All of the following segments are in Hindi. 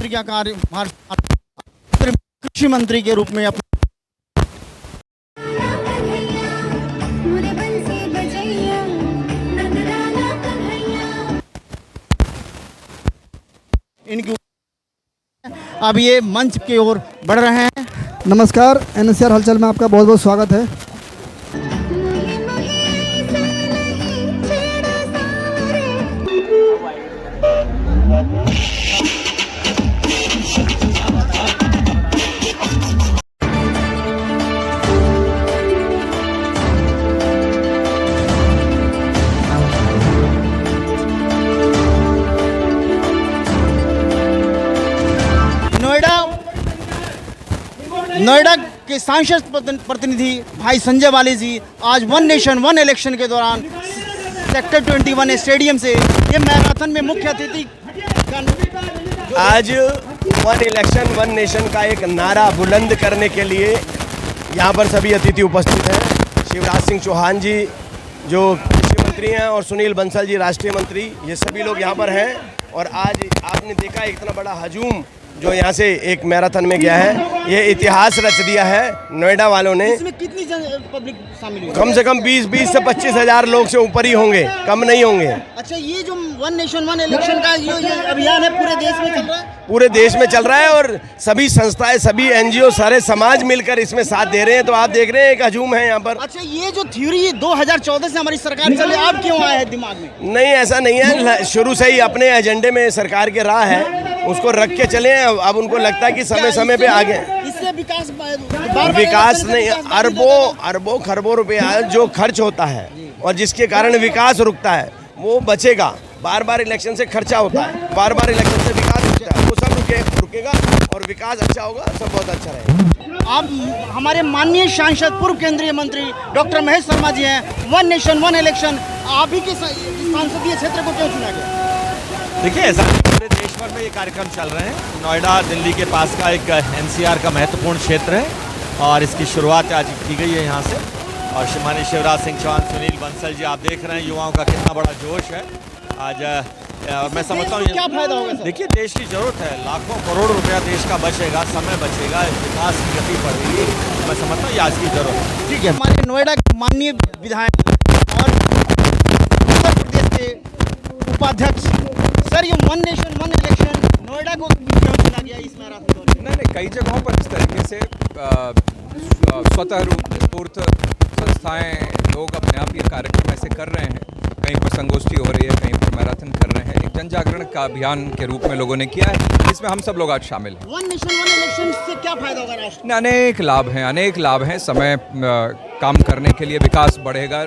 मुख्यमंत्री का कार्यभार कृषि मंत्री के रूप में अपने इनकी अब ये मंच की ओर बढ़ रहे हैं। नमस्कार, NSR हलचल में आपका बहुत बहुत स्वागत है। नोएडा के सांसद प्रतिनिधि भाई संजय वाली जी आज वन नेशन वन इलेक्शन के दौरान सेक्टर 21 स्टेडियम से ये मैराथन में मुख्य अतिथि आज वन इलेक्शन वन नेशन का एक नारा बुलंद करने के लिए यहाँ पर सभी अतिथि उपस्थित हैं। शिवराज सिंह चौहान जी जो कृषि मंत्री हैं और सुनील बंसल जी राष्ट्रीय मंत्री, ये सभी लोग यहाँ पर हैं। और आज आपने देखा इतना बड़ा हजूम जो यहाँ से एक मैराथन में गया है, ये इतिहास रच दिया है नोएडा वालों ने। इसमें कितनी पब्लिक शामिल हुई? कम से कम 20 से 25 हज़ार लोग से ऊपर ही होंगे, कम नहीं होंगे। अच्छा, ये जो वन नेशन वन इलेक्शन का ये अभियान है पूरे देश में चल रहा है? पूरे देश में चल रहा है और सभी संस्थाएं, सभी NGO, सारे समाज मिलकर इसमें साथ दे रहे हैं। तो आप देख रहे हैं एक हजूम है यहाँ पर। अच्छा, ये जो थ्योरी 2014 से हमारी सरकार चले, अब क्यों आया है दिमाग में? नहीं, ऐसा नहीं है, शुरू से ही अपने एजेंडे में सरकार के राह है, उसको रख के चले। अब उनको लगता है कि समय समय पे आगे इससे विकास नहीं, अरबों खरबों रुपया जो खर्च होता है और जिसके कारण विकास रुकता है वो बचेगा। बार बार इलेक्शन से खर्चा होता है, बार बार इलेक्शन से विकास होता है, वो सब रुकेगा और विकास अच्छा होगा, सब बहुत अच्छा रहेगा। आप हमारे माननीय सांसद पूर्व केंद्रीय मंत्री डॉक्टर महेश शर्मा जी हैं। वन नेशन वन इलेक्शन आप ही के संसदीय क्षेत्र को क्यों चुना गया? देखिए, ऐसा पूरे देश भर में ये कार्यक्रम चल रहे हैं। नोएडा दिल्ली के पास का एक NCR का महत्वपूर्ण क्षेत्र है और इसकी शुरुआत आज की गई है यहाँ से। और माननीय शिवराज सिंह चौहान, सुनील बंसल जी, आप देख रहे हैं युवाओं का कितना बड़ा जोश है आज। और मैं समझता हूँ क्या फायदा होगा? देखिए, देश की जरूरत है, लाखों करोड़ रुपया देश का बचेगा, समय बचेगा, विकास की गति बढ़ेगी। मैं समझता हूँ ये आज की जरूरत है। ठीक है, हमारे नोएडा के माननीय विधायक और उत्तर प्रदेश के उपाध्यक्ष सर, ये one nation one election Noida को क्यों चुना गया इस मैराथन? नहीं, कई जगहों पर इस तरीके से स्वतः स्फूर्त संस्थाएं, लोग अपने आप ये कार्यक्रम ऐसे कर रहे हैं। कहीं पर संगोष्ठी हो रही है, कहीं पर मैराथन कर रहे हैं। एक जन जागरण का अभियान के रूप में लोगों ने किया है, इसमें हम सब लोग आज शामिल हैं। वन नेशन वन इलेक्शन से क्या फायदा होगा राष्ट्र? अनेक लाभ हैं। समय काम करने के लिए विकास बढ़ेगा।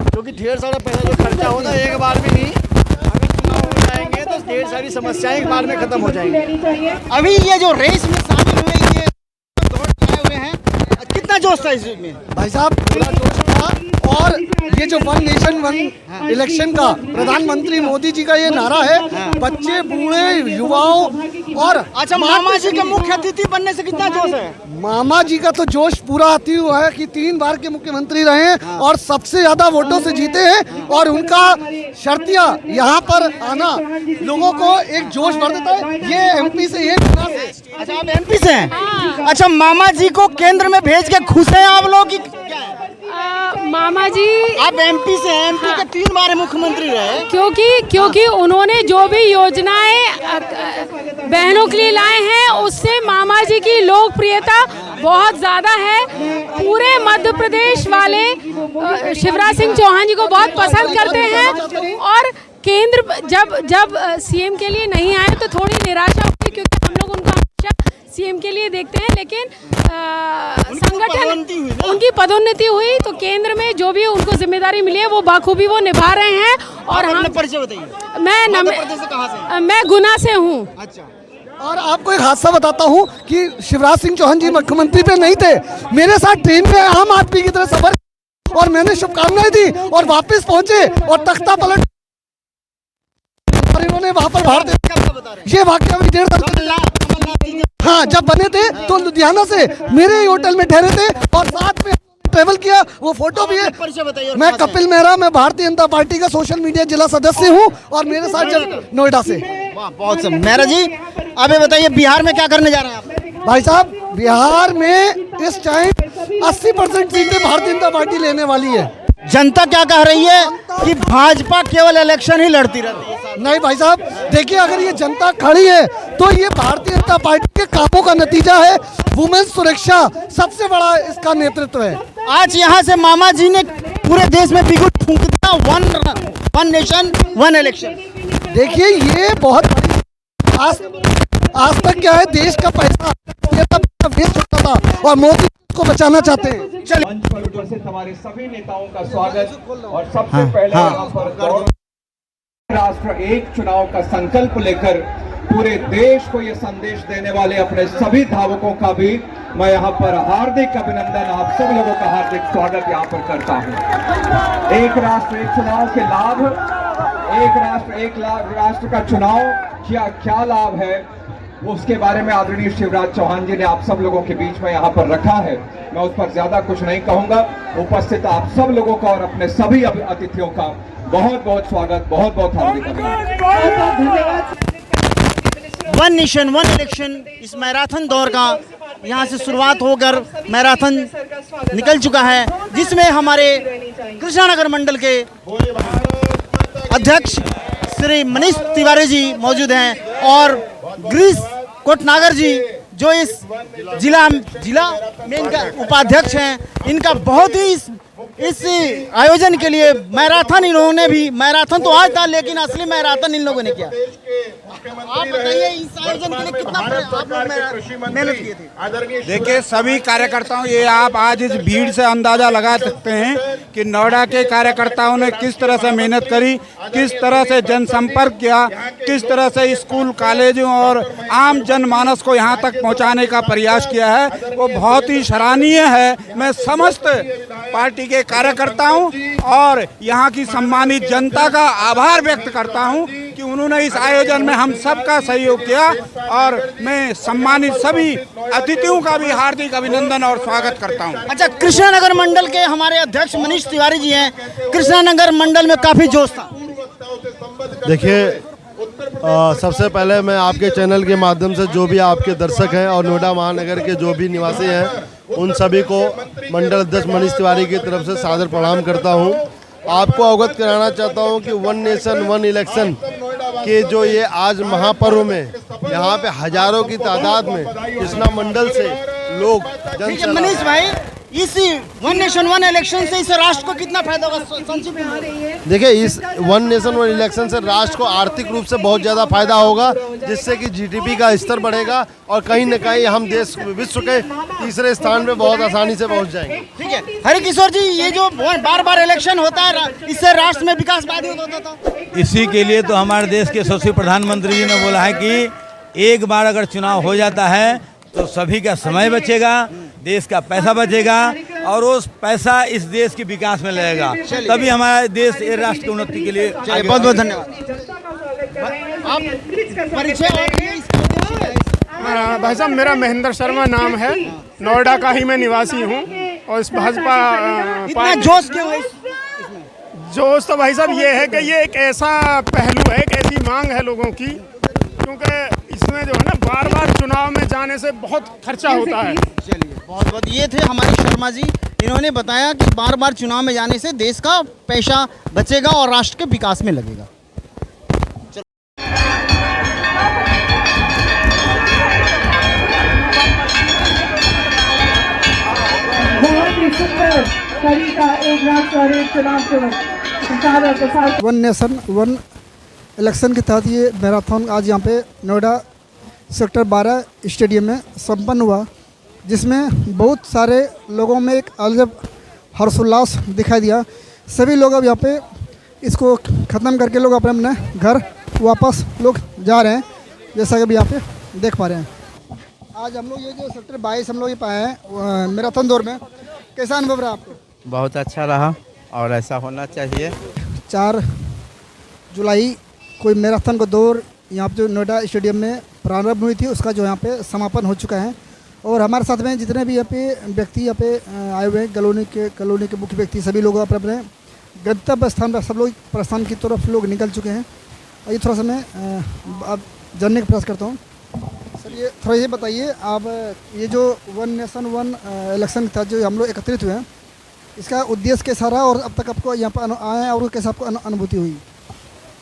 क्योंकि ढेर सारा पैसा जो खर्चा होता है एक बार में नहीं, अगर चुनाव हो जाएंगे तो ढेर सारी समस्याएं एक बार में खत्म हो जाएंगी। अभी ये जो रेस में शामिल हुए, ये दौड़ आए हुए हैं, कितना जोश था इसमें? भाई साहब, पूरा जोश था। और ये जो वन नेशन वन इलेक्शन का प्रधानमंत्री मोदी जी का ये नारा है, बच्चे, बूढ़े, युवाओं और अच्छा, मामा जी का मुख्य अतिथि बनने से कितना जोश है? मामा जी का तो जोश पूरा आती हुआ है कि 3 बार के मुख्यमंत्री रहे हैं और सबसे ज्यादा वोटों से जीते हैं। और उनका शर्तिया यहाँ पर आना लोगों को एक जोश भर देता है। ये MP से, ये गुना से। अच्छा, आप MP से हैं? अच्छा, मामा जी को केंद्र में भेज के खुश हैं आप लोग की क्या है? मामा जी, आप MP से हैं, MP के 3 बार मुख्यमंत्री रहे। क्योंकि उन्होंने जो भी योजनाएं बहनों के लिए लाए हैं, उससे मामा जी की लोकप्रियता बहुत ज़्यादा है। पूरे मध्य प्रदेश वाले शिवराज सिंह चौहान जी को बहुत पसंद करते हैं। और केंद्र जब CM के लिए नहीं आए तो थोड़ी निराशा हुई, क्योंकि हम लोग उनको हमेशा CM के लिए देखते हैं। लेकिन संगठन, उनकी पदोन्नति हुई तो केंद्र में जो भी उनको जिम्मेदारी मिली है वो बाखूबी वो निभा रहे हैं। और हम परिचय बताइए। मैं गुना से हूँ। अच्छा, और आपको एक हादसा बताता हूँ कि शिवराज सिंह चौहान जी मुख्यमंत्री पे नहीं थे, मेरे साथ ट्रेन में आम आदमी की तरह सफर, और मैंने शुभकामनाएं दी और वापस पहुंचे और तख्ता पलट इन्होंने वहाँ पर बाहर ये वाकया अभी 1.5 हाँ, जब बने थे तो लुधियाना से मेरे ही होटल में ठहरे थे और साथ में ट्रेवल किया, वो फोटो भी है। परिचय बताइए और मैं कहाँ से? कपिल मेहरा, मैं भारतीय जनता पार्टी का सोशल मीडिया जिला सदस्य हूँ और मेरे साथ नोएडा से। वाह, बहुत सब। मेहरा जी, अब ये बताइए बिहार में क्या करने जा रहे हैं आप? भाई साहब, बिहार में इस टाइम 80% सीटें भारतीय जनता पार्टी लेने वाली है। जनता क्या कह रही है कि भाजपा केवल इलेक्शन ही लड़ती रहती है। नहीं भाई साहब, देखिए, अगर ये जनता खड़ी है तो ये भारतीय जनता पार्टी के कामों का नतीजा है। वुमेन सुरक्षा सबसे बड़ा इसका नेतृत्व है। आज यहाँ से मामा जी ने पूरे देश में बिगुल फूंक दिया, वन नेशन वन इलेक्शन। देखिए, ये बहुत बड़ी आज तक क्या है, देश का पैसा ये सब वेस्ट होता था और मोदी को बचाना चाहते हैं। चलिए, मंच पर उपस्थित हमारे सभी नेताओं का स्वागत। और सबसे पहले यहाँ पर राष्ट्र एक चुनाव का संकल्प लेकर पूरे देश को ये संदेश देने वाले अपने सभी धावकों का भी मैं यहाँ पर हार्दिक अभिनंदन, आप सब लोगों का हार्दिक स्वागत यहाँ पर करता हूँ। एक राष्ट्र एक चुनाव के लाभ, एक राष्ट्र एक राष्ट्र का चुनाव क्या लाभ है, उसके बारे में आदरणीय शिवराज चौहान जी ने आप सब लोगों के बीच में यहाँ पर रखा है। मैं उस पर ज्यादा कुछ नहीं कहूंगा। उपस्थित आप सब लोगों का और अपने सभी अतिथियों का बहुत बहुत स्वागत, बहुत बहुत हार्दिक अभिनंदन। वन नेशन वन इलेक्शन इस मैराथन दौर का यहाँ से शुरुआत होकर मैराथन निकल चुका है, जिसमें हमारे कृष्णानगर मंडल के अध्यक्ष श्री मनीष तिवारी जी मौजूद हैं और गिरीश कोटनागर जी जो इस जिला में इनका उपाध्यक्ष हैं। इनका बहुत ही इस आयोजन के लिए मैराथन इन्होंने भी, मैराथन तो आज था लेकिन असली मैराथन इन लोगों ने किया। आप बताइए इस आयोजन के लिए कितना आप लोग मेहनत किए थे? देखिए, सभी कार्यकर्ताओं, ये आप आज इस भीड़ से अंदाजा लगा सकते हैं कि नोएडा के कार्यकर्ताओं ने किस तरह से मेहनत करी, किस तरह से जनसंपर्क किया, किस तरह से स्कूल कॉलेजों और आम जनमानस को यहाँ तक पहुँचाने का प्रयास किया है, वो बहुत ही सराहनीय है। मैं समस्त पार्टी के कार्यकर्ताओं और यहाँ की सम्मानित जनता का आभार व्यक्त करता हूँ कि उन्होंने इस आयोजन में हम सबका सहयोग किया और मैं सम्मानित सभी अतिथियों का भी हार्दिक अभिनंदन और स्वागत करता हूं। अच्छा, कृष्णानगर मंडल के हमारे अध्यक्ष मनीष तिवारी जी हैं। कृष्णानगर मंडल में काफी जोश था। देखिए, सबसे पहले मैं आपके चैनल के माध्यम से जो भी आपके दर्शक हैं और नोएडा महानगर के जो भी निवासी हैं उन सभी को मंडल अध्यक्ष मनीष तिवारी की तरफ से सादर प्रणाम करता हूं। आपको अवगत कराना चाहता हूं कि वन नेशन वन इलेक्शन के जो ये आज महापर्व में यहाँ पे हजारों की तादाद में कृष्णा मंडल से लोग मनीष भाई, इस वन नेशन वन इलेक्शन से इस राष्ट्र को कितना फायदा होगा? संक्षिप्त में देखिए, इस वन नेशन वन इलेक्शन से राष्ट्र को आर्थिक रूप से बहुत ज़्यादा फायदा होगा, जिससे कि जीडीपी का स्तर बढ़ेगा और कहीं न कहीं हम देश विश्व के तीसरे स्थान पे बहुत आसानी से पहुंच जाएंगे। ठीक है हरिकिशोर जी, ये जो बार बार इलेक्शन होता है इससे राष्ट्र में विकास बाधित होता था। इसी के लिए तो हमारे देश के यशस्वी प्रधानमंत्री जी ने बोला है कि एक बार अगर चुनाव हो जाता है तो सभी का समय बचेगा, देश का पैसा बचेगा और उस पैसा इस देश के विकास में लगेगा, तभी हमारा देश राष्ट्र की उन्नति के लिए। बहुत बहुत धन्यवाद। भाई साहब, मेरा महेंद्र शर्मा नाम है, नोएडा का ही मैं निवासी हूँ और इस भाजपा इतना जोश क्यों है? जोश तो भाई साहब ये है कि ये एक ऐसा पहलू है, एक ऐसी मांग है लोगों की, क्योंकि इसमें जो है ना बार बार चुनाव में जाने से बहुत खर्चा होता है। चलिए, बहुत बहुत। ये थे हमारे शर्मा जी, इन्होंने बताया कि बार बार चुनाव में जाने से देश का पैसा बचेगा और राष्ट्र के विकास में लगेगा। वन नेशन वन इलेक्शन के तहत ये मैराथन आज यहाँ पे नोएडा सेक्टर 12 स्टेडियम में संपन्न हुआ, जिसमें बहुत सारे लोगों में एक अलग हर्षोल्लास दिखाई दिया। सभी लोग अब यहाँ पे इसको ख़त्म करके लोग अपने अपने घर वापस लोग जा रहे हैं, जैसा कि अभी यहाँ पे देख पा रहे हैं। आज हम लोग ये जो सेक्टर 22 हम लोग ये पाए हैं मैराथन दौर में, कैसा अनुभव रहा आपको? बहुत अच्छा रहा और ऐसा होना चाहिए। 4 जुलाई कोई मैराथन का दौर यहाँ पे जो नोएडा स्टेडियम में प्रारंभ हुई थी, उसका जो यहाँ पे समापन हो चुका है और हमारे साथ में जितने भी यहाँ पे व्यक्ति यहाँ पे आए हुए हैं, कॉलोनी के मुख्य व्यक्ति सभी लोग अपने अपने गंतव्य स्थान पर सब लोग प्रस्थान की तरफ लोग निकल चुके हैं। और ये थोड़ा सा मैं अब जानने का प्रयास करता हूँ। सर ये थोड़ा ये बताइए आप, ये जो वन नेशन वन इलेक्शन था जो हम लोग एकत्रित हुए हैं, इसका उद्देश्य कैसा रहा और अब तक आपको यहाँ पर आए और कैसा आपको अनुभूति हुई?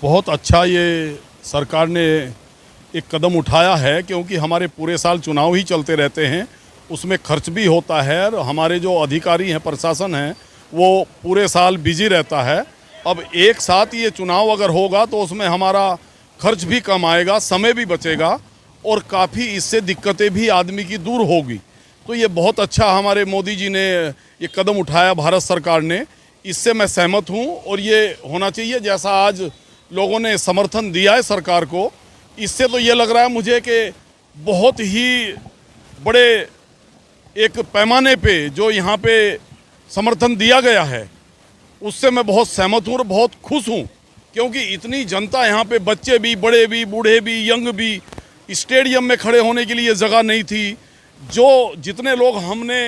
बहुत अच्छा ये सरकार ने एक कदम उठाया है, क्योंकि हमारे पूरे साल चुनाव ही चलते रहते हैं, उसमें खर्च भी होता है और हमारे जो अधिकारी हैं, प्रशासन हैं, वो पूरे साल बिजी रहता है। अब एक साथ ये चुनाव अगर होगा तो उसमें हमारा खर्च भी कम आएगा, समय भी बचेगा और काफ़ी इससे दिक्कतें भी आदमी की दूर होगी। तो ये बहुत अच्छा हमारे मोदी जी ने ये कदम उठाया, भारत सरकार ने, इससे मैं सहमत हूँ और ये होना चाहिए। जैसा आज लोगों ने समर्थन दिया है सरकार को, इससे तो ये लग रहा है मुझे कि बहुत ही बड़े एक पैमाने पे जो यहाँ पे समर्थन दिया गया है उससे मैं बहुत सहमत हूँ और बहुत खुश हूँ, क्योंकि इतनी जनता यहाँ पे, बच्चे भी, बड़े भी, बूढ़े भी, यंग भी, स्टेडियम में खड़े होने के लिए जगह नहीं थी। जो जितने लोग हमने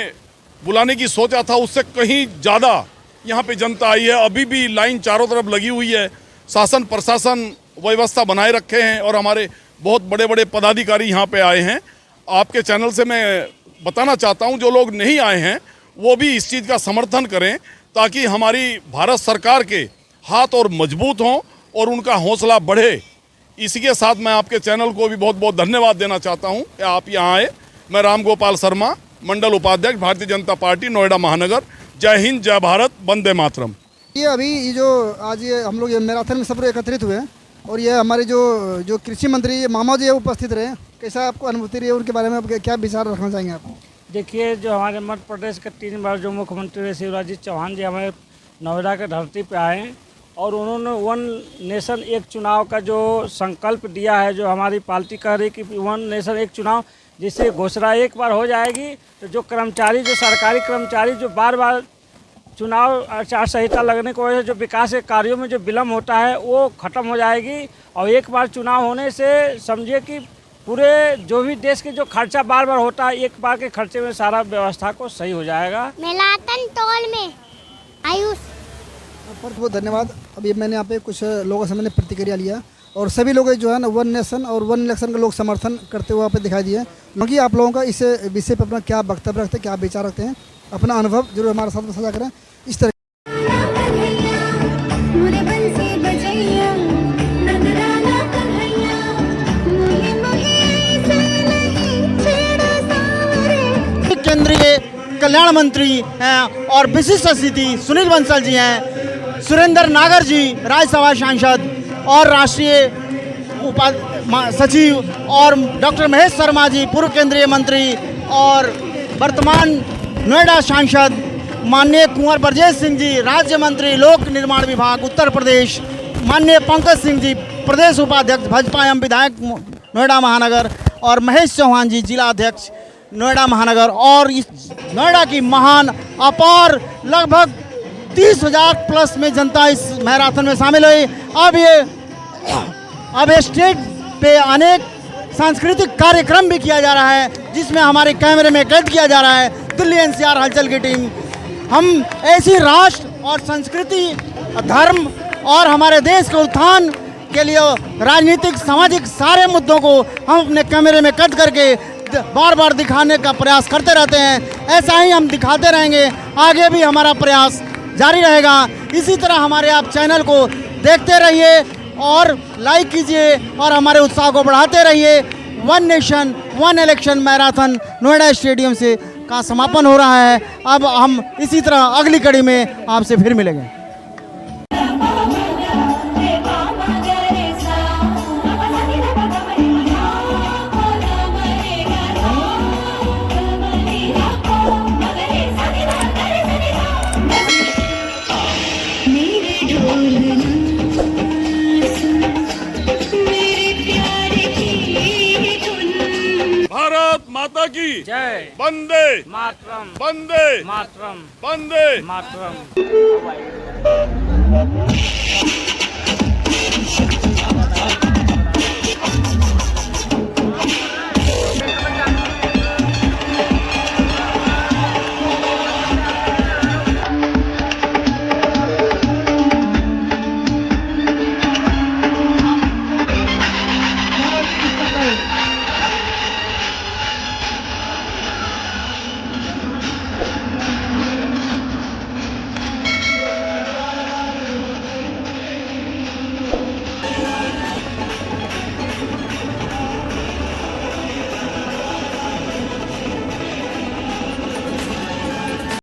बुलाने की सोचा था उससे कहीं ज़्यादा यहाँ पे जनता आई है। अभी भी लाइन चारों तरफ लगी हुई है, शासन प्रशासन व्यवस्था बनाए रखे हैं और हमारे बहुत बड़े बड़े पदाधिकारी यहाँ पे आए हैं। आपके चैनल से मैं बताना चाहता हूँ, जो लोग नहीं आए हैं वो भी इस चीज़ का समर्थन करें, ताकि हमारी भारत सरकार के हाथ और मजबूत हों और उनका हौसला बढ़े। इसी के साथ मैं आपके चैनल को भी बहुत बहुत धन्यवाद देना चाहता हूँ कि आप यहाँ आए। मैं राम गोपाल शर्मा, मंडल उपाध्यक्ष, भारतीय जनता पार्टी, नोएडा महानगर। जय हिंद, जय भारत, वंदे मातरम। ये अभी ये जो आज ये हम लोग ये मैराथन में सब लोग एकत्रित हुए हैं और ये हमारे जो कृषि मंत्री ये मामा जी उपस्थित रहे, कैसा आपको अनुभूति रही है, उनके बारे में आप क्या विचार रखना चाहेंगे आप? देखिए, जो हमारे मध्य प्रदेश के 3 बार जो मुख्यमंत्री रहे शिवराज जी चौहान जी हमारे नोएडा के धरती पे आए हैं और उन्होंने वन नेशन एक चुनाव का जो संकल्प दिया है, जो हमारी पार्टी कह रही कि वन नेशन एक चुनाव, जिससे घोषणा एक बार हो जाएगी तो जो कर्मचारी, जो सरकारी कर्मचारी जो बार बार चुनाव आचार संहिता लगने की वजह से जो विकास के कार्यों में जो विलम्ब होता है वो खत्म हो जाएगी। और एक बार चुनाव होने से समझिए कि पूरे जो भी देश के जो खर्चा बार बार होता है, एक बार के खर्चे में सारा व्यवस्था को सही हो जाएगा। मैराथन तौल में आयुष बहुत धन्यवाद। अभी मैंने यहाँ पे कुछ लोगों से मैंने प्रतिक्रिया लिया और सभी लोग जो है ना वन नेशन और वन इलेक्शन का लोग समर्थन करते हुए यहाँ पे दिखाई दिए। बाकी आप लोगों का इस विषय पर अपना क्या वक्तव्य रखते हैं, क्या विचार रखते हैं, अपना अनुभव जरूर हमारे साथ साझा करें। इस तरह केंद्रीय कल्याण मंत्री हैं और विशिष्ट अतिथि सुनील बंसल जी हैं, सुरेंद्र नागर जी राज्यसभा सांसद और राष्ट्रीय सचिव, और डॉक्टर महेश शर्मा जी पूर्व केंद्रीय मंत्री और वर्तमान नोएडा सांसद, माननीय कुंवर ब्रजेश सिंह जी राज्य मंत्री लोक निर्माण विभाग उत्तर प्रदेश, माननीय पंकज सिंह जी प्रदेश उपाध्यक्ष भाजपा एवं विधायक नोएडा महानगर, और महेश चौहान जी जिला अध्यक्ष नोएडा महानगर। और इस नोएडा की महान अपार लगभग 30,000 प्लस में जनता इस मैराथन में शामिल हुई। अब ये स्टेज पे अनेक सांस्कृतिक कार्यक्रम भी किया जा रहा है, जिसमें हमारे कैमरे में कैद किया जा रहा है दिल्ली एनसीआर हलचल की टीम। हम ऐसी राष्ट्र और संस्कृति, धर्म और हमारे देश के उत्थान के लिए राजनीतिक, सामाजिक सारे मुद्दों को हम अपने कैमरे में कैद करके बार बार दिखाने का प्रयास करते रहते हैं। ऐसा ही हम दिखाते रहेंगे, आगे भी हमारा प्रयास जारी रहेगा। इसी तरह हमारे आप चैनल को देखते रहिए और लाइक कीजिए और हमारे उत्साह को बढ़ाते रहिए। One nation one election marathon Noida stadium से का समापन हो रहा है। अब हम इसी तरह अगली कड़ी में आपसे फिर मिलेंगे। भारत माता की जय। वंदे मातरम, वंदे मातरम, वंदे मातरम।